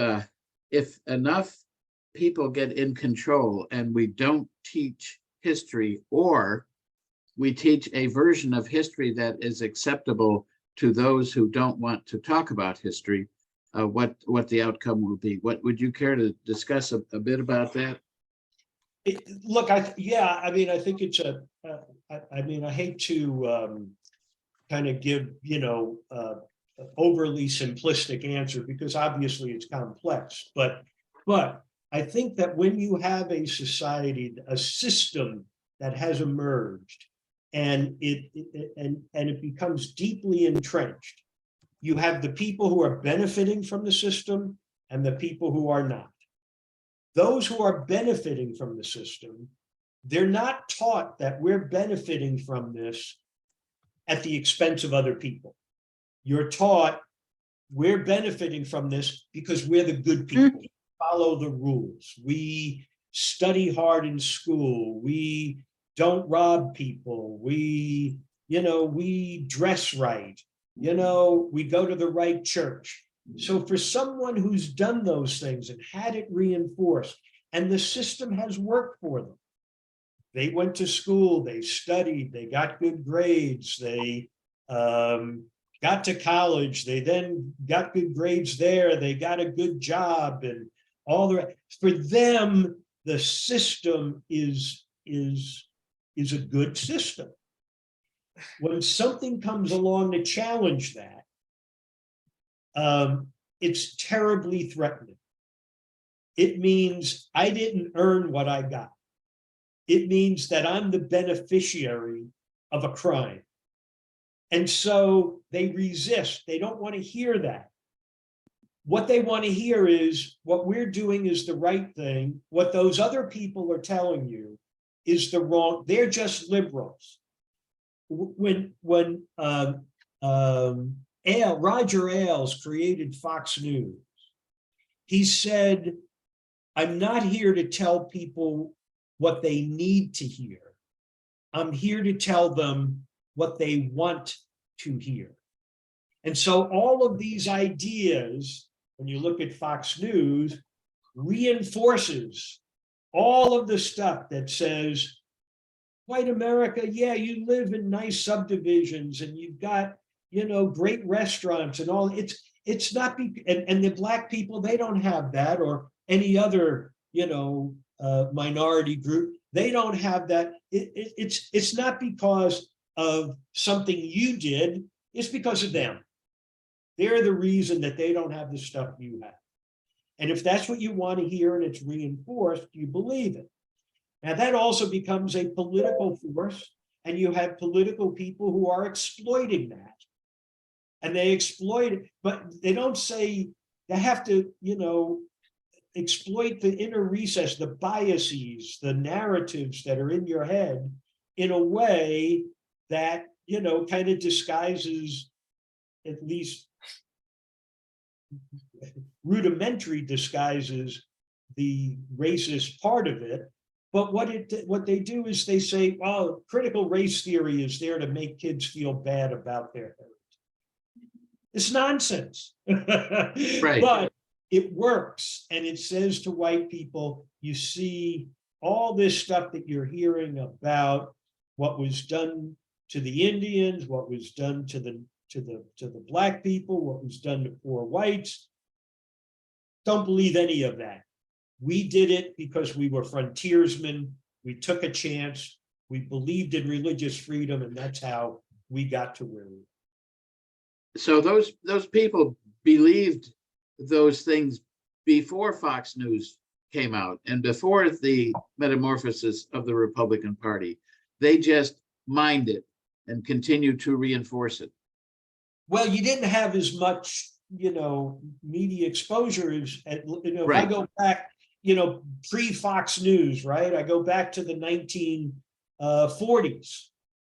enough people get in control and we don't teach history, or we teach a version of history that is acceptable to those who don't want to talk about history, what the outcome will be. What would you care to discuss a bit about that? Look, I mean, I think it's I mean, I hate to kind of give, you know, overly simplistic answer, because obviously it's complex, but I think that when you have a society, a system that has emerged and it becomes deeply entrenched, you have the people who are benefiting from the system and the people who are not. Those who are benefiting from the system, they're not taught that we're benefiting from this at the expense of other people. You're taught we're benefiting from this because we're the good people. We follow the rules. We study hard in school. We don't rob people. We, you know, we dress right. You know, we go to the right church. So for someone who's done those things and had it reinforced, and the system has worked for them, they went to school, they studied, they got good grades, they got to college, they then got good grades there, they got a good job, and all the rest. For them, the system is a good system. When something comes along to challenge that, it's terribly threatening. It means I didn't earn what I got. It means that I'm the beneficiary of a crime. And so they resist. They don't want to hear that. What they want to hear is what we're doing is the right thing. What those other people are telling you is the wrong. They're just liberals. When Roger Ailes created Fox News, he said, I'm not here to tell people what they need to hear. I'm here to tell them what they want to hear. And so all of these ideas, when you look at Fox News, reinforces all of the stuff that says, white America, yeah, you live in nice subdivisions and you've got, you know, great restaurants and all. It's not, and the Black people, they don't have that, or any other, you know, minority group, they don't have that. It's not because of something you did, it's because of them. They're the reason that they don't have the stuff you have. And if that's what you want to hear and it's reinforced, you believe it. Now that also becomes a political force, and you have political people who are exploiting that. And they exploit it, but they don't say you have to, exploit the inner recess, the biases, the narratives that are in your head in a way that, kind of disguises, at least rudimentary disguises, the racist part of it. But what they do is they say, well, critical race theory is there to make kids feel bad about their heritage. It's nonsense. Right. But it works. And it says to white people, you see all this stuff that you're hearing about what was done to the Indians, what was done to the black people, what was done to poor whites. Don't believe any of that. We did it because we were frontiersmen. We took a chance. We believed in religious freedom, and that's how we got to where we were. So those people believed those things before Fox News came out and before the metamorphosis of the Republican Party. They just mined it and continued to reinforce it. Well, you didn't have as much, media exposure as, if Right. I go back, pre-Fox News, right? I go back to the 1940s.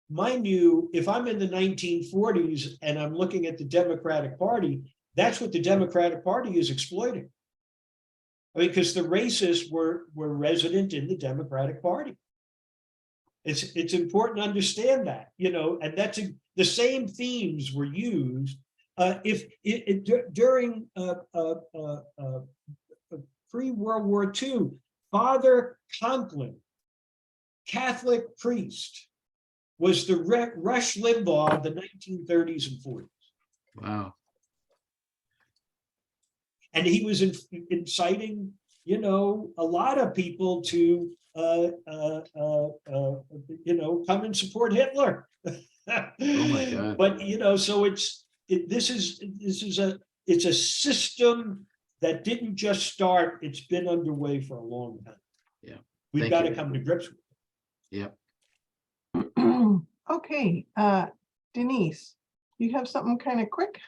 Mind you, if I'm in the 1940s and I'm looking at the Democratic Party, that's what the Democratic Party is exploiting. I mean, because the racists were resident in the Democratic Party. It's important to understand that, and that's the same themes were used. During pre-World War II, Father Conklin, Catholic priest, was the Rush Limbaugh of the 1930s and 40s. Wow. And he was inciting, a lot of people to, come and support Hitler. Oh my God. But, so it's a system that didn't just start, it's been underway for a long time. Yeah. We've Thank got you. to come to grips with it. Yep. Okay, Denise, you have something kind of quick?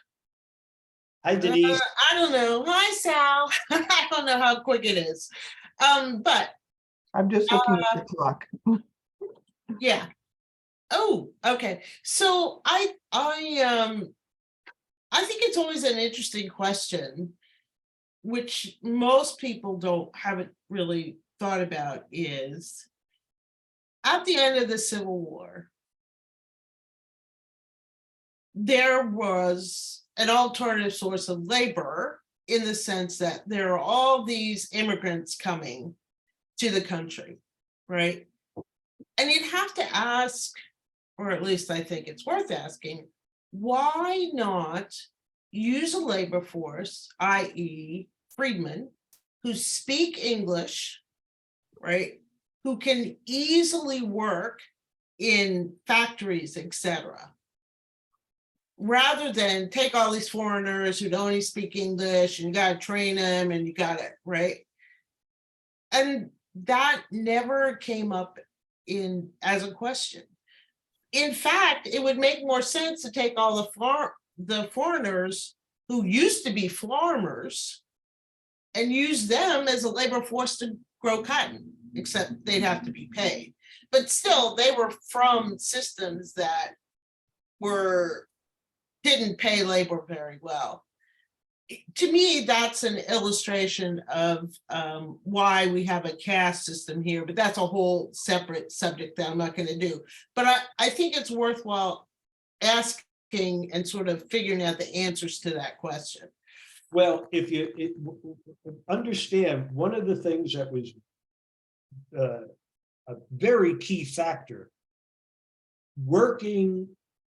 Hi, Denise. I don't know. Hi, Sal. I don't know how quick it is. But I'm just looking at the clock. yeah. Oh, okay. So I think it's always an interesting question, which most people haven't really thought about, is at the end of the Civil War, there was an alternative source of labor in the sense that there are all these immigrants coming to the country, right? And you'd have to ask, or at least I think it's worth asking, why not use a labor force, i.e. freedmen, who speak English, right? Who can easily work in factories, etc., rather than take all these foreigners who don't even speak English and you got to train them and you got it, right? And that never came up as a question. In fact, it would make more sense to take all the foreigners who used to be farmers and use them as a labor force to grow cotton, except they'd have to be paid. But still, they were from systems that didn't pay labor very well. To me, that's an illustration of why we have a caste system here, but that's a whole separate subject that I'm not going to do. But I think it's worthwhile asking and sort of figuring out the answers to that question. Well, if you understand, one of the things that was a very key factor,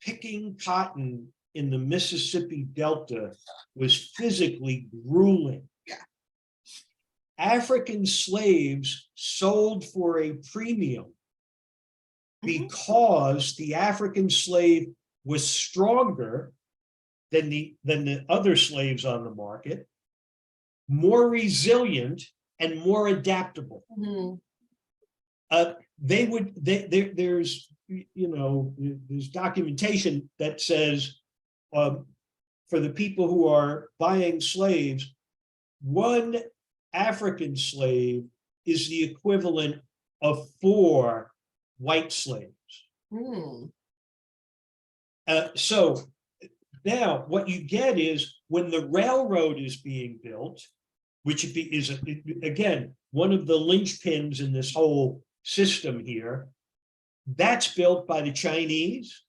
picking cotton in the Mississippi Delta was physically grueling. Yeah. African slaves sold for a premium because the African slave was stronger than the other slaves on the market, more resilient and more adaptable. There's documentation that says for the people who are buying slaves, one African slave is the equivalent of 4 white slaves. So now what you get is when the railroad is being built, which is again one of the linchpins in this whole system here, that's built by the Chinese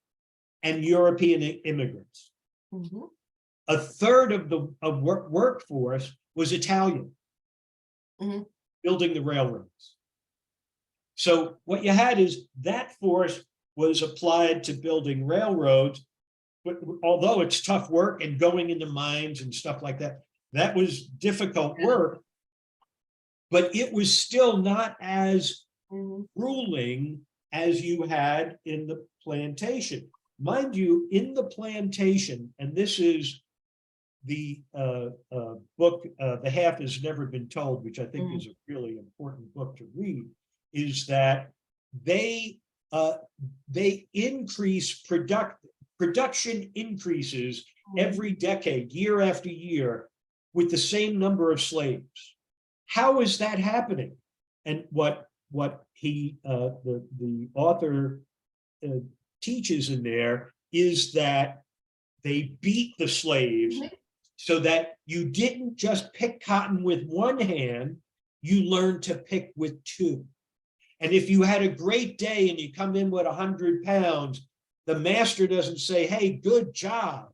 and European immigrants. A third of the workforce was Italian, building the railroads. So what you had is that force was applied to building railroads, but although it's tough work and going into mines and stuff like that, that was difficult work, but it was still not as grueling as you had in the plantation. Mind you, in the plantation, and this is the book, The Half Has Never Been Told, which I think is a really important book to read, is that they increase production increases every decade, year after year, with the same number of slaves. How is that happening? And what he the author teaches in there is that they beat the slaves so that you didn't just pick cotton with one hand, you learned to pick with 2. And if you had a great day and you come in with 100 pounds, the master doesn't say, hey, good job.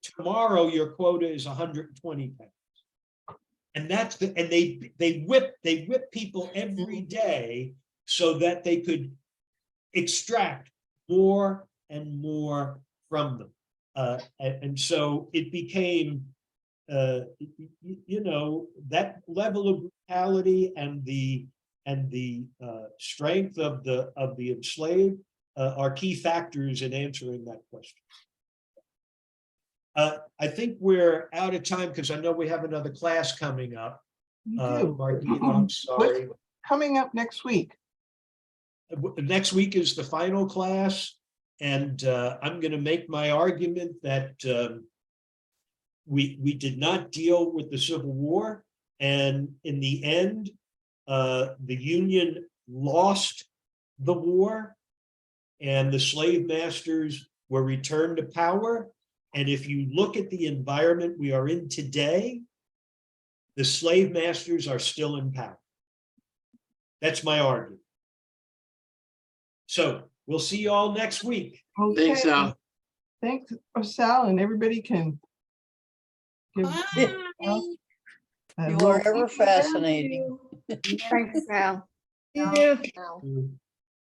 Tomorrow your quota is 120 pounds. And that's they whip people every day so that they could extract more and more from them. And so it became, that level of brutality and the strength of the enslaved are key factors in answering that question. I think we're out of time because I know we have another class coming up. Margita, I'm sorry. What's coming up next week? Next week is the final class, and I'm going to make my argument that we did not deal with the Civil War, and in the end, the Union lost the war, and the slave masters were returned to power. And if you look at the environment we are in today, the slave masters are still in power. That's my argument. So we'll see you all next week. Okay. Thanks, Sal. Thanks, Sal, and everybody can give. You are ever fascinating. Thanks, Sal. Yeah.